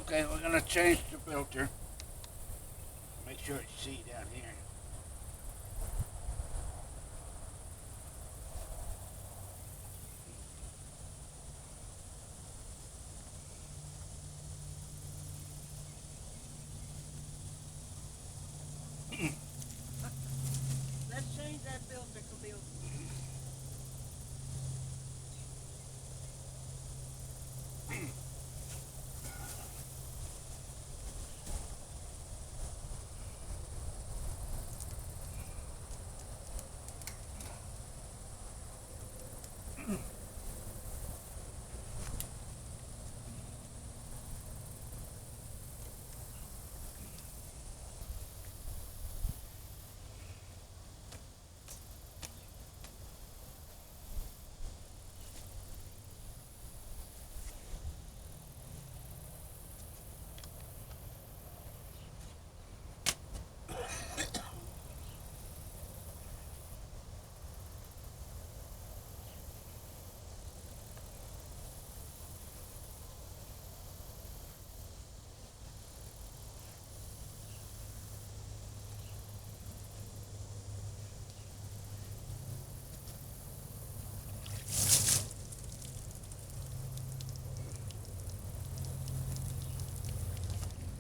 Okay, we're gonna change the filter. Make sure it's C down here. Let's change that filter, Camille.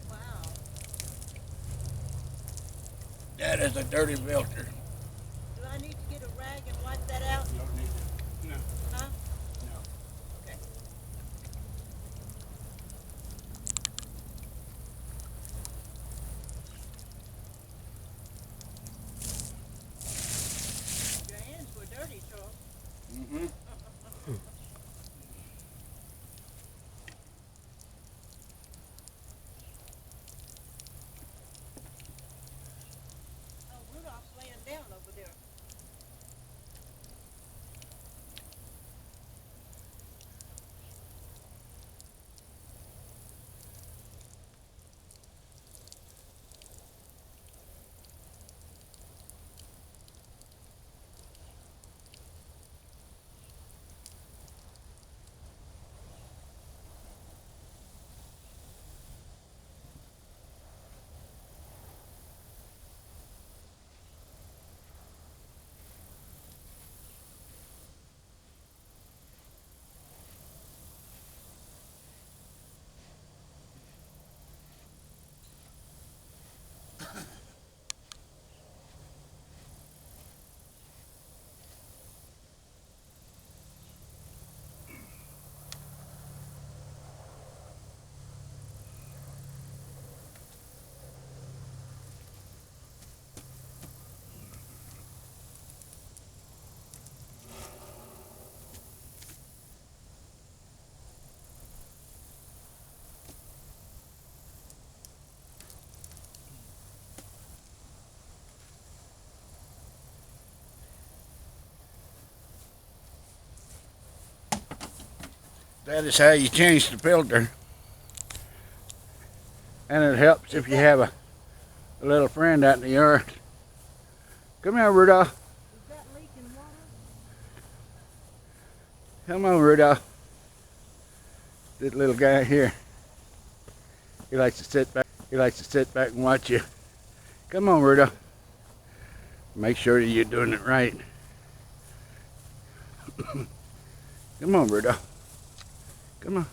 Wow. That is a dirty filter. Do I need to get a rag and wipe that out? You don't need to. No. Huh? No. Okay. Your hands were dirty, Charles. Mm-hmm. Oh, Rudolph's laying down over there. That is how you change the filter. And it helps if you have a little friend out in the yard. Come here, Rudolph. Is that leaking water? Come on, Rudolph. This little guy here. He likes to sit back. He likes to sit back and watch you. Come on, Rudolph. Make sure that you're doing it right. Come on, Rudolph. Come on.